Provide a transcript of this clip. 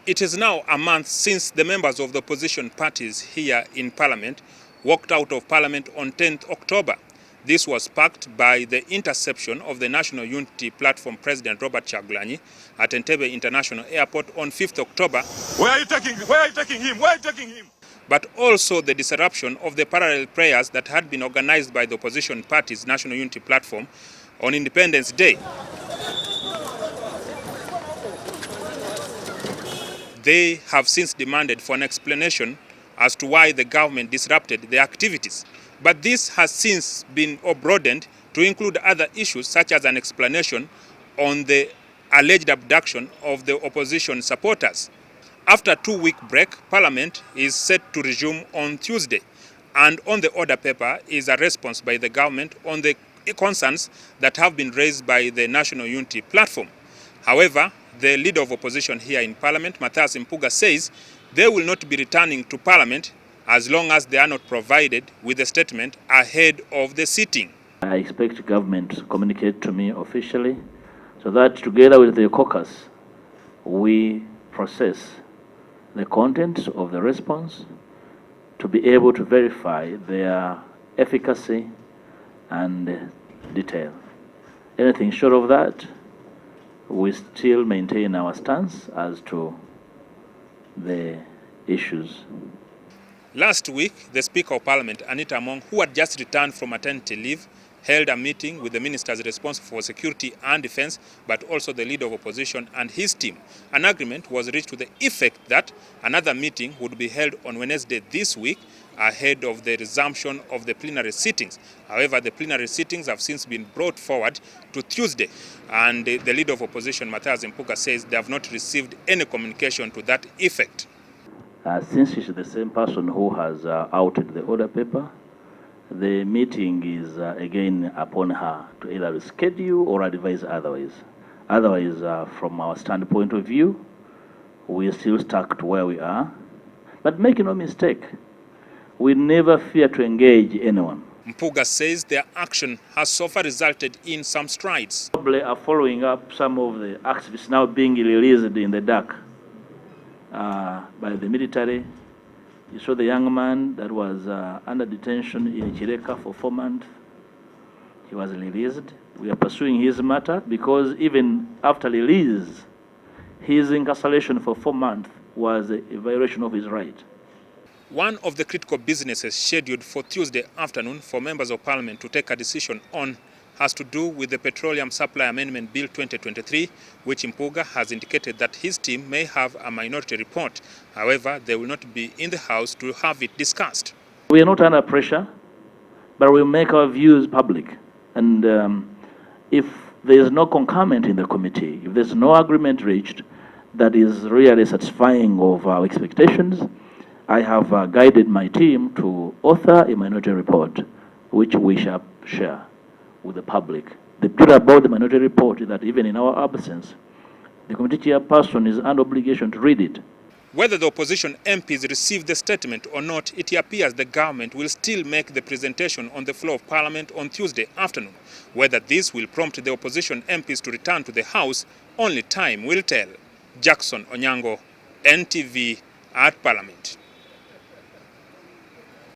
It is now a month since the members of the opposition parties here in Parliament walked out of Parliament on 10th October. This was sparked by the interception of the National Unity Platform President Robert Kyagulanyi at Entebbe International Airport on 5th October. Where are you taking him? Where are you taking him? Where are you taking him? But also the disruption of the parallel prayers that had been organized by the opposition party's National Unity Platform on Independence Day. They have since demanded for an explanation as to why the government disrupted their activities. But this has since been broadened to include other issues such as an explanation on the alleged abduction of the opposition supporters. After a 2-week break, Parliament is set to resume on Tuesday, and on the order paper is a response by the government on the concerns that have been raised by the National Unity Platform. However, the leader of opposition here in Parliament, Mathias Mpuuga, says they will not be returning to Parliament as long as they are not provided with a statement ahead of the sitting. I expect government to communicate to me officially so that together with the caucus, we process the contents of the response to be able to verify their efficacy and detail. Anything short of that, we still maintain our stance as to the issues. Last week, the Speaker of Parliament, Anita Among, who had just returned from maternity leave, held a meeting with the ministers responsible for security and defense, but also the leader of opposition and his team. An agreement was reached to the effect that another meeting would be held on Wednesday this week ahead of the resumption of the plenary sittings. However, the plenary sittings have since been brought forward to Tuesday, and the leader of opposition, Mathias Mpuuga, says they have not received any communication to that effect. Since she's the same person who has outed the order paper, the meeting is again upon her to either reschedule or advise otherwise. Otherwise, from our standpoint of view, we are still stuck to where we are. But make no mistake, we never fear to engage anyone. Mpuuga says their action has so far resulted in some strides. Probably are following up some of the activists now being released in the dark by the military. You saw the young man that was under detention in Chireka for 4 months. He was released. We are pursuing his matter because even after release, his incarceration for 4 months was a violation of his right. One of the critical businesses scheduled for Tuesday afternoon for members of Parliament to take a decision on has to do with the Petroleum Supply Amendment Bill 2023, which Mpuuga has indicated that his team may have a minority report. However, they will not be in the House to have it discussed. We are not under pressure, but we'll make our views public. And if there is no concurrent in the committee, if there's no agreement reached that is really satisfying of our expectations, I have guided my team to author a minority report, which we shall share with the public. The beauty about the minority report is that even in our absence, the committee chairperson is under obligation to read it. Whether the opposition MPs receive the statement or not, it appears the government will still make the presentation on the floor of Parliament on Tuesday afternoon. Whether this will prompt the opposition MPs to return to the House, only time will tell. Jackson Onyango, NTV at Parliament.